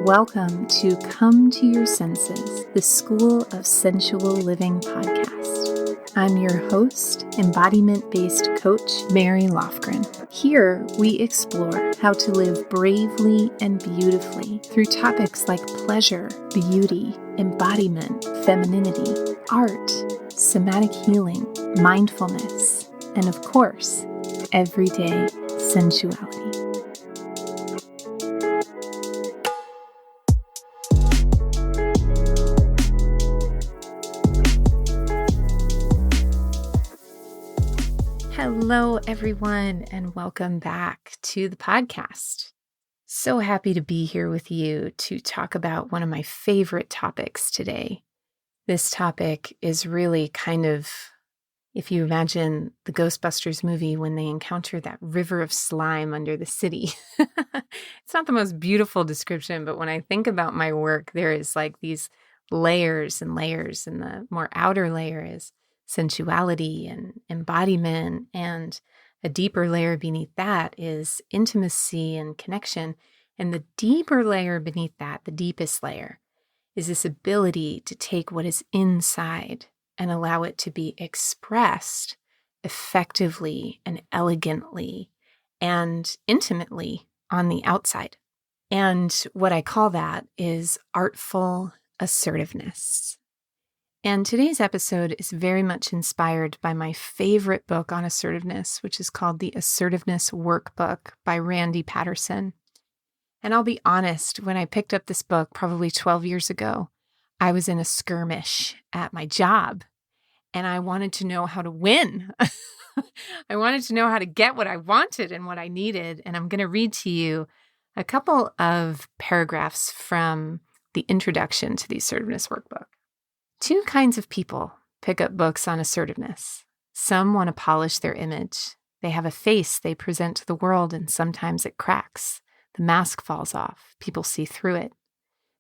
Welcome to Come to Your Senses, the School of Sensual Living podcast. I'm your host, embodiment-based coach, Mary Lofgren. Here, we explore how to live bravely and beautifully through topics like pleasure, beauty, embodiment, femininity, art, somatic healing, mindfulness, and of course, everyday sensuality. Hello, everyone, and welcome back to the podcast. So happy to be here with you to talk about one of my favorite topics today. This topic is really kind of, if you imagine the Ghostbusters movie when they encounter that river of slime under the city. It's not the most beautiful description, but when I think about my work, there is like these layers and layers, and the more outer layer is sensuality and embodiment, and a deeper layer beneath that is intimacy and connection. And the deeper layer beneath that, the deepest layer, is this ability to take what is inside and allow it to be expressed effectively and elegantly and intimately on the outside. And what I call that is artful assertiveness. And today's episode is very much inspired by my favorite book on assertiveness, which is called The Assertiveness Workbook by Randy Patterson. And I'll be honest, when I picked up this book probably 12 years ago, I was in a skirmish at my job, and I wanted to know how to win. I wanted to know how to get what I wanted and what I needed. And I'm going to read to you a couple of paragraphs from the introduction to the Assertiveness Workbook. Two kinds of people pick up books on assertiveness. Some want to polish their image. They have a face they present to the world, and sometimes it cracks. The mask falls off. People see through it.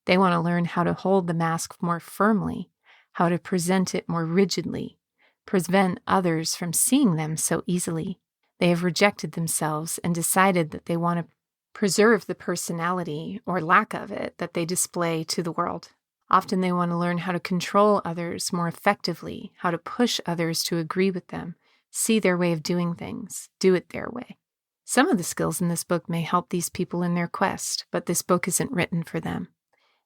They want to learn how to hold the mask more firmly, how to present it more rigidly, prevent others from seeing them so easily. They have rejected themselves and decided that they want to preserve the personality, or lack of it, that they display to the world. Often they want to learn how to control others more effectively, how to push others to agree with them, see their way of doing things, do it their way. Some of the skills in this book may help these people in their quest, but this book isn't written for them.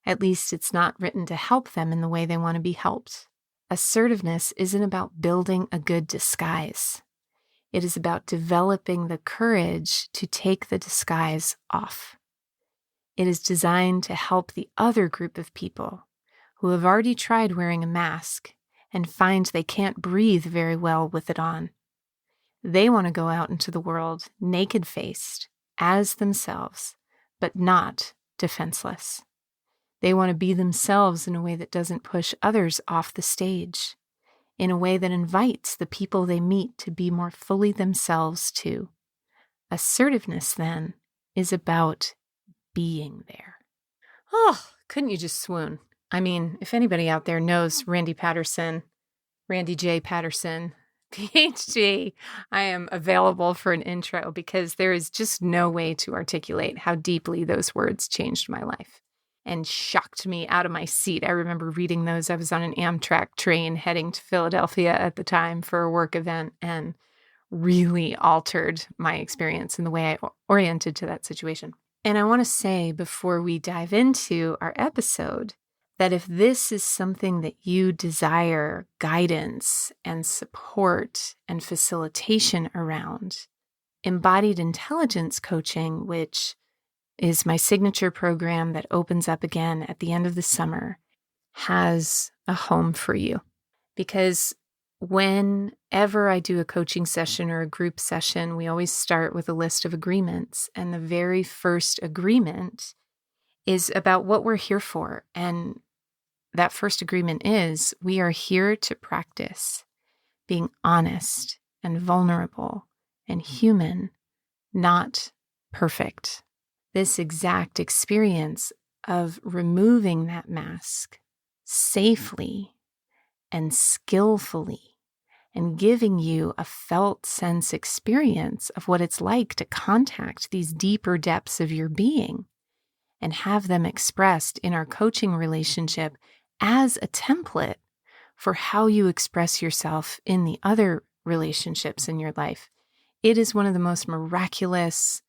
At least it's not written to help them in the way they want to be helped. Assertiveness isn't about building a good disguise. It is about developing the courage to take the disguise off. It is designed to help the other group of people who have already tried wearing a mask and find they can't breathe very well with it on. They want to go out into the world naked-faced, as themselves, but not defenseless. They want to be themselves in a way that doesn't push others off the stage, in a way that invites the people they meet to be more fully themselves too. Assertiveness, then, is about being there. Oh, couldn't you just swoon? I mean, if anybody out there knows Randy Patterson, Randy J. Patterson, PhD, I am available for an intro, because there is just no way to articulate how deeply those words changed my life and shocked me out of my seat. I remember reading those. I was on an Amtrak train heading to Philadelphia at the time for a work event, and really altered my experience and the way I oriented to that situation. And I want to say, before we dive into our episode, that if this is something that you desire guidance and support and facilitation around, Embodied Intelligence Coaching, which is my signature program that opens up again at the end of the summer, has a home for you. Because whenever I do a coaching session or a group session, we always start with a list of agreements. And the very first agreement is about what we're here for. And that first agreement is, we are here to practice being honest and vulnerable and human, not perfect. This exact experience of removing that mask safely and skillfully, and giving you a felt sense experience of what it's like to contact these deeper depths of your being and have them expressed in our coaching relationship as a template for how you express yourself in the other relationships in your life. It is one of the most miraculous,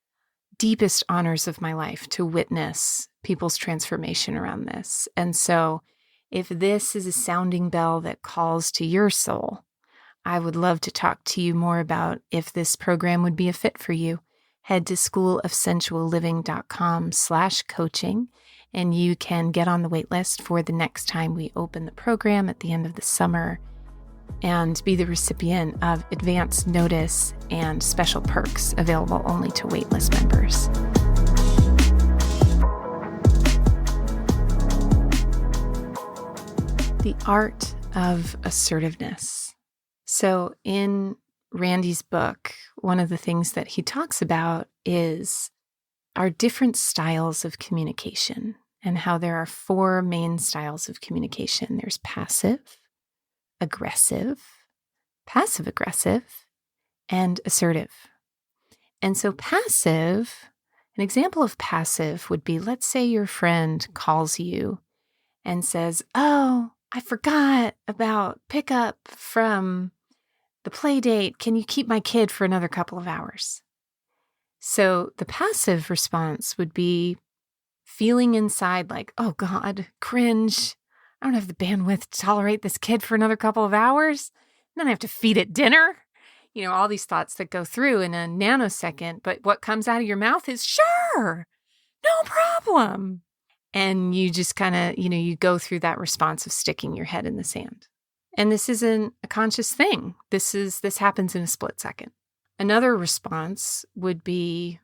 deepest honors of my life to witness people's transformation around this. And so if this is a sounding bell that calls to your soul, I would love to talk to you more about if this program would be a fit for you. Head to schoolofsensualliving.com/coaching, and you can get on the wait list for the next time we open the program at the end of the summer and be the recipient of advance notice and special perks available only to waitlist members. The Art of Assertiveness. So in Randy's book, one of the things that he talks about is our different styles of communication and how there are 4 main styles of communication. There's passive, aggressive, passive-aggressive, and assertive. And so passive, an example of passive would be, let's say your friend calls you and says, "Oh, I forgot about pickup from the play date. Can you keep my kid for another couple of hours?" So the passive response would be feeling inside like, "Oh God, cringe. I don't have the bandwidth to tolerate this kid for another couple of hours. And then I have to feed it dinner." All these thoughts that go through in a nanosecond, but what comes out of your mouth is, "Sure, no problem." And you just kind of, you go through that response of sticking your head in the sand. And this isn't a conscious thing. This happens in a split second. Another response would be,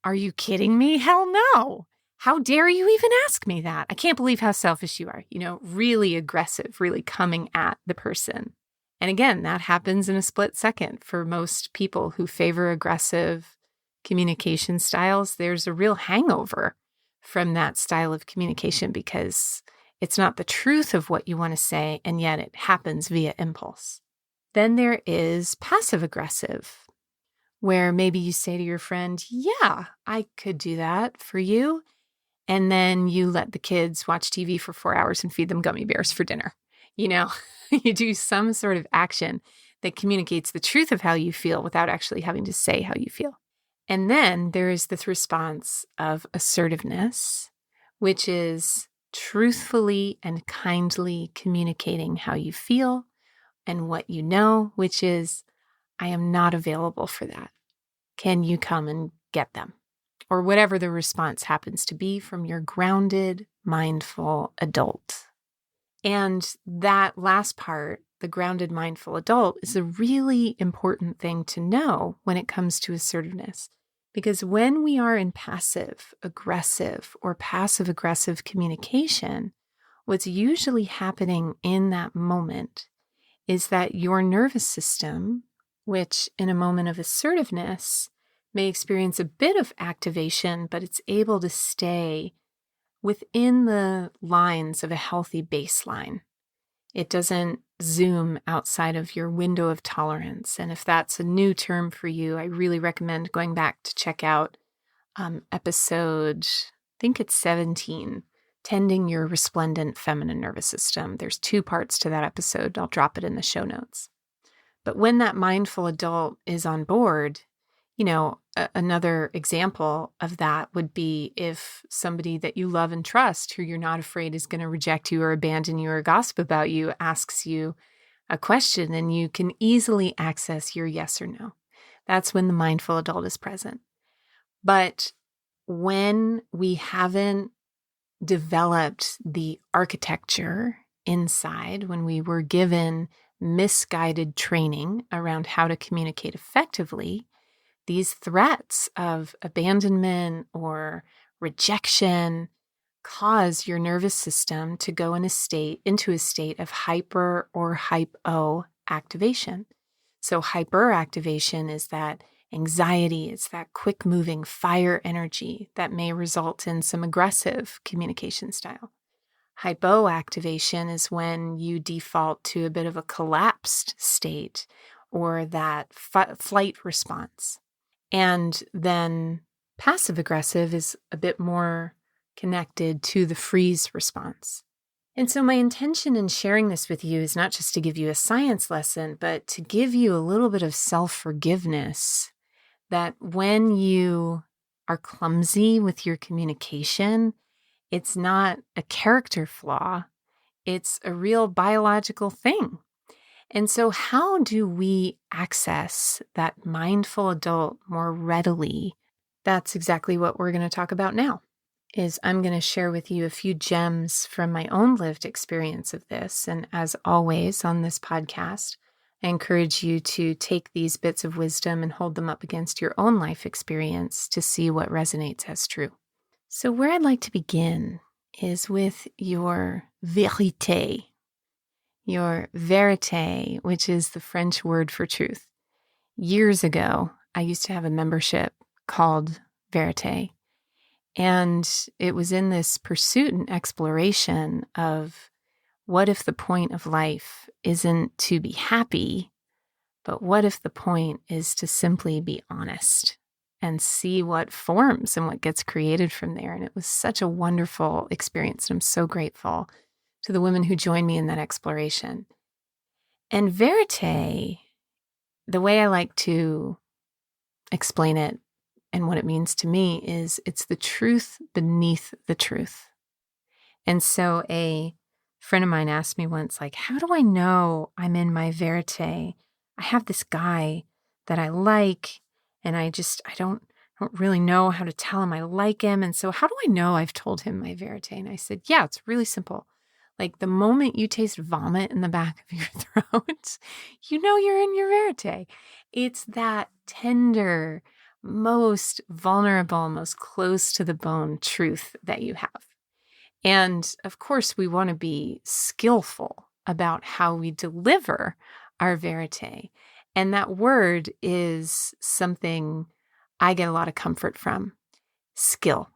"Are you kidding me? Hell no. How dare you even ask me that? I can't believe how selfish you are." Really aggressive, really coming at the person. And again, that happens in a split second. For most people who favor aggressive communication styles, there's a real hangover from that style of communication because it's not the truth of what you want to say, and yet it happens via impulse. Then there is passive-aggressive, where maybe you say to your friend, "Yeah, I could do that for you." And then you let the kids watch TV for 4 hours and feed them gummy bears for dinner. You do some sort of action that communicates the truth of how you feel without actually having to say how you feel. And then there is this response of assertiveness, which is truthfully and kindly communicating how you feel and what you know, which is, "I am not available for that. Can you come and get them?" Or whatever the response happens to be from your grounded, mindful adult. And that last part, the grounded, mindful adult, is a really important thing to know when it comes to assertiveness. Because when we are in passive, aggressive, or passive-aggressive communication, what's usually happening in that moment is that your nervous system, which in a moment of assertiveness may experience a bit of activation, but it's able to stay within the lines of a healthy baseline. It doesn't zoom outside of your window of tolerance. And if that's a new term for you, I really recommend going back to check out episode, I think it's 17, Tending Your Resplendent Feminine Nervous System. There's 2 parts to that episode. I'll drop it in the show notes. But when that mindful adult is on board, another example of that would be if somebody that you love and trust, who you're not afraid is going to reject you or abandon you or gossip about you, asks you a question and you can easily access your yes or no. That's when the mindful adult is present. But when we haven't developed the architecture inside, when we were given misguided training around how to communicate effectively, these threats of abandonment or rejection cause your nervous system to go into a state of hyper or hypo activation. So hyperactivation is that anxiety, it's that quick moving fire energy that may result in some aggressive communication style. Hypoactivation is when you default to a bit of a collapsed state or that flight response. And then passive aggressive is a bit more connected to the freeze response. And so my intention in sharing this with you is not just to give you a science lesson, but to give you a little bit of self-forgiveness that when you are clumsy with your communication, it's not a character flaw, it's a real biological thing. And so how do we access that mindful adult more readily? That's exactly what we're going to talk about now. I'm going to share with you a few gems from my own lived experience of this. And as always on this podcast, I encourage you to take these bits of wisdom and hold them up against your own life experience to see what resonates as true. So where I'd like to begin is with your vérité, which is the French word for truth. Years ago, I used to have a membership called Vérité. And it was in this pursuit and exploration of what if the point of life isn't to be happy, but what if the point is to simply be honest and see what forms and what gets created from there. And it was such a wonderful experience. And I'm so grateful to the women who joined me in that exploration. And vérité, the way I like to explain it and what it means to me is it's the truth beneath the truth. And so a friend of mine asked me once, like, how do I know I'm in my vérité? I have this guy that I like, and I don't really know how to tell him I like him. And so how do I know I've told him my vérité? And I said, yeah, it's really simple. Like the moment you taste vomit in the back of your throat, you know you're in your vérité. It's that tender, most vulnerable, most close to the bone truth that you have. And of course, we want to be skillful about how we deliver our vérité. And that word is something I get a lot of comfort from, skill.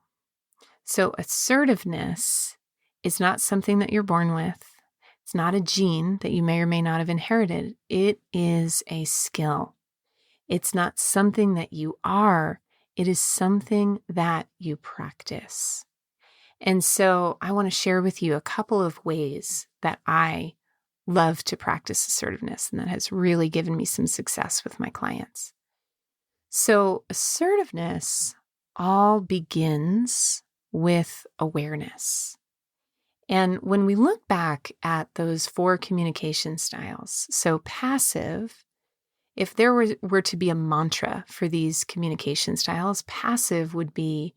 So assertiveness is not something that you're born with. It's not a gene that you may or may not have inherited. It is a skill. It's not something that you are. It is something that you practice. And so I want to share with you a couple of ways that I love to practice assertiveness, and that has really given me some success with my clients. So assertiveness all begins with awareness. And when we look back at those 4 communication styles, so passive, if there were to be a mantra for these communication styles, passive would be,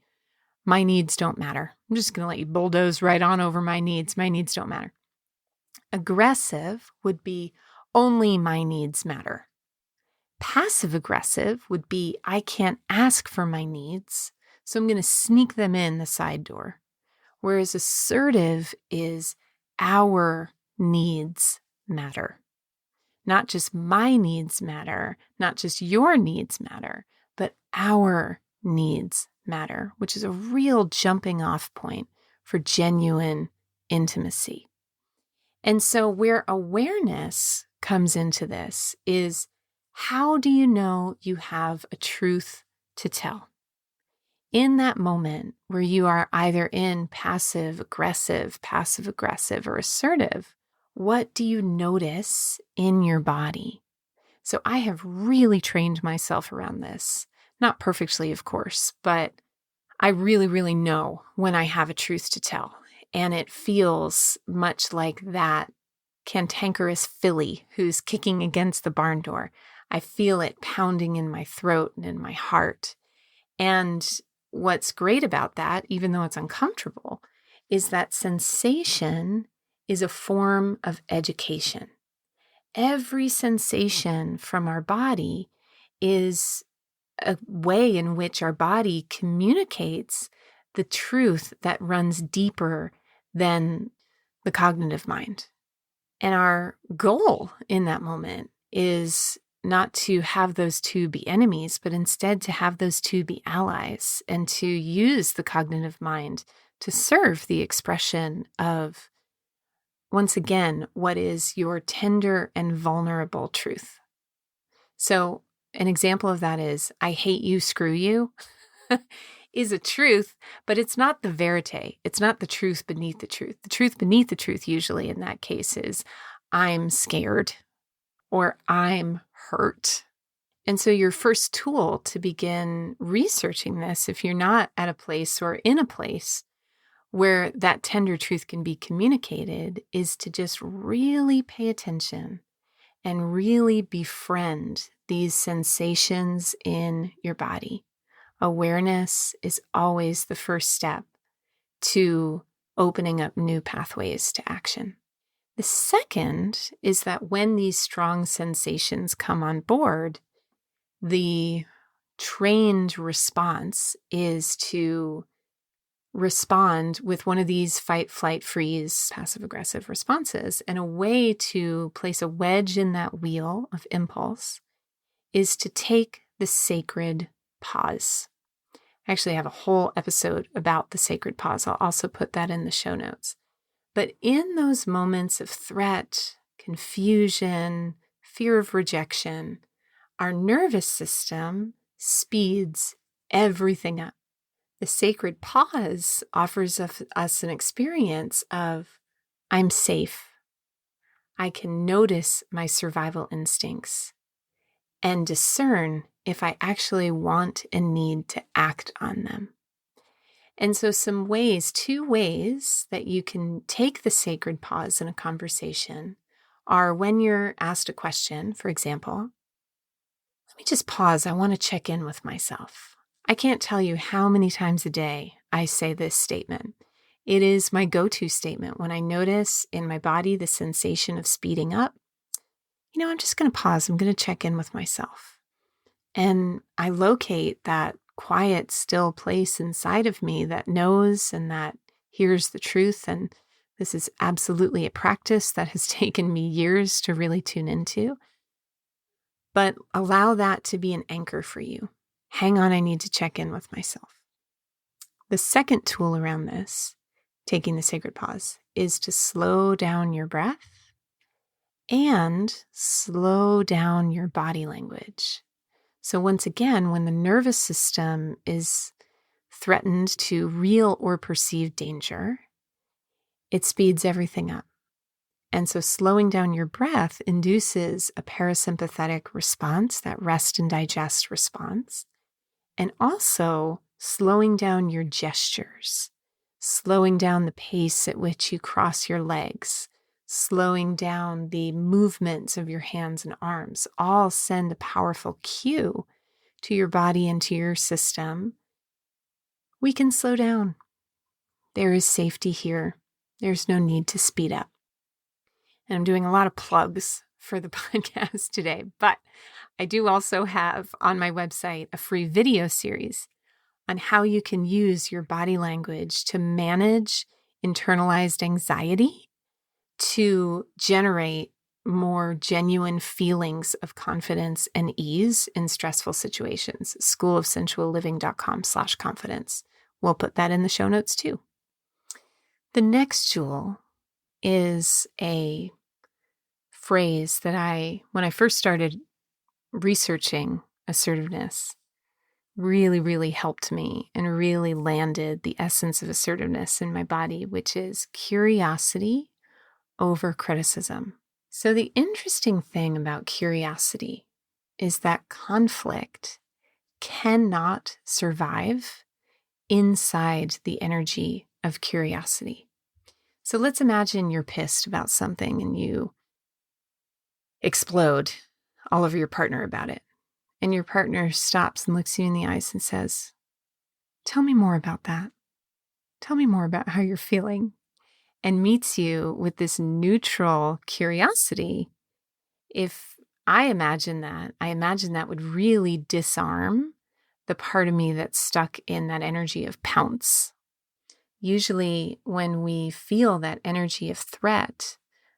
my needs don't matter. I'm just going to let you bulldoze right on over my needs. My needs don't matter. Aggressive would be, only my needs matter. Passive aggressive would be, I can't ask for my needs, so I'm going to sneak them in the side door. Whereas assertive is, our needs matter. Not just my needs matter, not just your needs matter, but our needs matter, which is a real jumping off point for genuine intimacy. And so where awareness comes into this is, how do you know you have a truth to tell? In that moment where you are either in passive aggressive, or assertive, what do you notice in your body? So I have really trained myself around this. Not perfectly, of course, but I really, really know when I have a truth to tell. And it feels much like that cantankerous filly who's kicking against the barn door. I feel it pounding in my throat and in my heart. And what's great about that, even though it's uncomfortable, is that sensation is a form of education. Every sensation from our body is a way in which our body communicates the truth that runs deeper than the cognitive mind. And our goal in that moment is not to have those two be enemies, but instead to have those two be allies and to use the cognitive mind to serve the expression of, once again, what is your tender and vulnerable truth. So an example of that is, I hate you, screw you, is a truth, but it's not the verite. It's not the truth beneath the truth. The truth beneath the truth, usually in that case, is I'm scared or I'm hurt. And so your first tool to begin researching this, if you're not at a place or in a place where that tender truth can be communicated, is to just really pay attention and really befriend these sensations in your body. Awareness is always the first step to opening up new pathways to action. The second is that when these strong sensations come on board, the trained response is to respond with one of these fight, flight, freeze, passive-aggressive responses. And a way to place a wedge in that wheel of impulse is to take the sacred pause. I actually have a whole episode about the sacred pause. I'll also put that in the show notes. But in those moments of threat, confusion, fear of rejection, our nervous system speeds everything up. The sacred pause offers us an experience of, I'm safe. I can notice my survival instincts and discern if I actually want and need to act on them. And so two ways that you can take the sacred pause in a conversation are when you're asked a question, for example, let me just pause. I want to check in with myself. I can't tell you how many times a day I say this statement. It is my go-to statement when I notice in my body the sensation of speeding up. I'm just going to pause. I'm going to check in with myself. And I locate that quiet, still place inside of me that knows and that hears the truth. And this is absolutely a practice that has taken me years to really tune into. But allow that to be an anchor for you. Hang on, I need to check in with myself. The second tool around this, taking the sacred pause, is to slow down your breath and slow down your body language. So once again, when the nervous system is threatened to real or perceived danger, it speeds everything up. And so slowing down your breath induces a parasympathetic response, that rest and digest response, and also slowing down your gestures, slowing down the pace at which you cross your legs, slowing down the movements of your hands and arms, all send a powerful cue to your body and to your system. We can slow down. There is safety here. There's no need to speed up. And I'm doing a lot of plugs for the podcast today, but I do also have on my website a free video series on how you can use your body language to manage internalized anxiety to generate more genuine feelings of confidence and ease in stressful situations. schoolofsensualliving.com/confidence. We'll put that in the show notes too. The next jewel is a phrase that when I first started researching assertiveness, really, really helped me and really landed the essence of assertiveness in my body, which is curiosity over criticism. So the interesting thing about curiosity is that conflict cannot survive inside the energy of curiosity. So let's imagine you're pissed about something and you explode all over your partner about it. And your partner stops and looks you in the eyes and says, tell me more about that. Tell me more about how you're feeling. And meets you with this neutral curiosity. If I imagine that would really disarm the part of me that's stuck in that energy of pounce. Usually when we feel that energy of threat,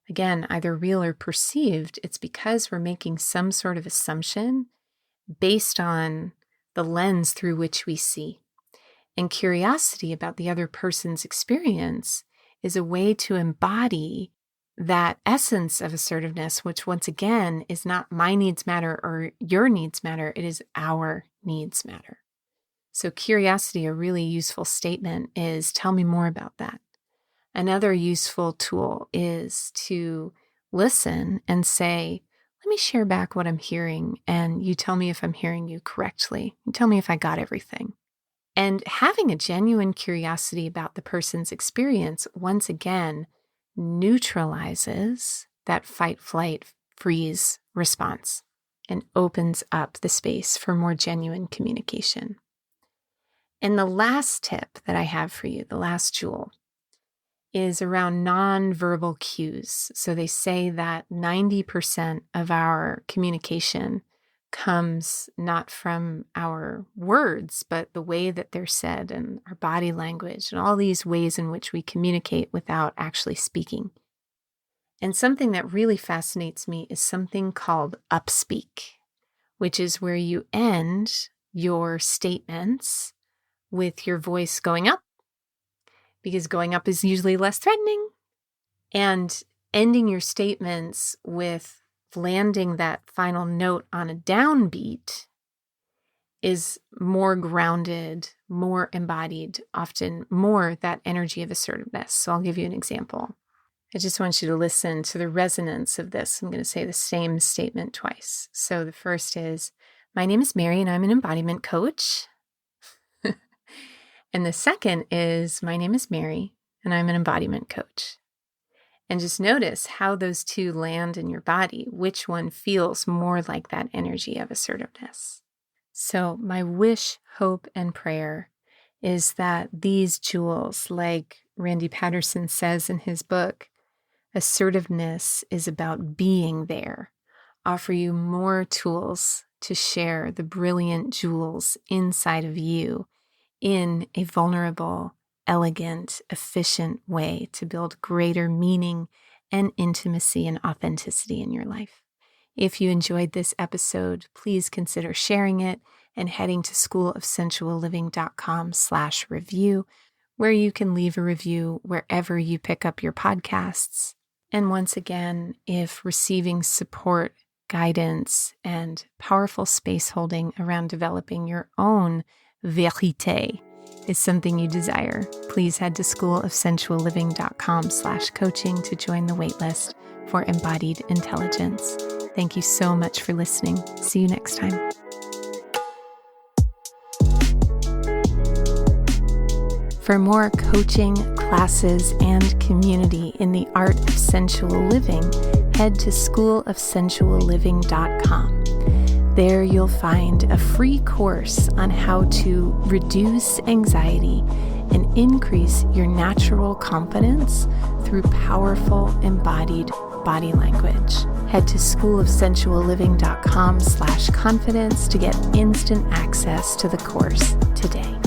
again, either real or perceived, it's because we're making some sort of assumption based on the lens through which we see. And curiosity about the other person's experience is a way to embody that essence of assertiveness, which once again is not my needs matter or your needs matter, it is our needs matter. So curiosity, a really useful statement, is tell me more about that. Another useful tool is to listen and say, let me share back what I'm hearing, and you tell me if I'm hearing you correctly. You tell me if I got everything. And having a genuine curiosity about the person's experience, once again, neutralizes that fight, flight, freeze response and opens up the space for more genuine communication. And the last tip that I have for you, the last jewel, is around nonverbal cues. So they say that 90% of our communication comes not from our words, but the way that they're said and our body language and all these ways in which we communicate without actually speaking. And something that really fascinates me is something called upspeak, which is where you end your statements with your voice going up, because going up is usually less threatening, and ending your statements with landing that final note on a downbeat is more grounded, more embodied, often more that energy of assertiveness. So I'll give you an example. I just want you to listen to the resonance of this. I'm going to say the same statement twice. So the first is, my name is Mary and I'm an embodiment coach. And the second is, my name is Mary and I'm an embodiment coach. And just notice how those two land in your body, which one feels more like that energy of assertiveness. So my wish, hope, and prayer is that these jewels, like Randy Patterson says in his book, assertiveness is about being there, offer you more tools to share the brilliant jewels inside of you in a vulnerable, elegant, efficient way to build greater meaning and intimacy and authenticity in your life. If you enjoyed this episode, please consider sharing it and heading to schoolofsensualliving.com/review, where you can leave a review wherever you pick up your podcasts. And once again, if receiving support, guidance, and powerful space holding around developing your own vérité is something you desire, please head to schoolofsensualliving.com/coaching to join the waitlist for Embodied Intelligence. Thank you so much for listening. See you next time. For more coaching, classes, and community in the art of sensual living, head to schoolofsensualliving.com. There you'll find a free course on how to reduce anxiety and increase your natural confidence through powerful embodied body language. Head to schoolofsensualliving.com/confidence to get instant access to the course today.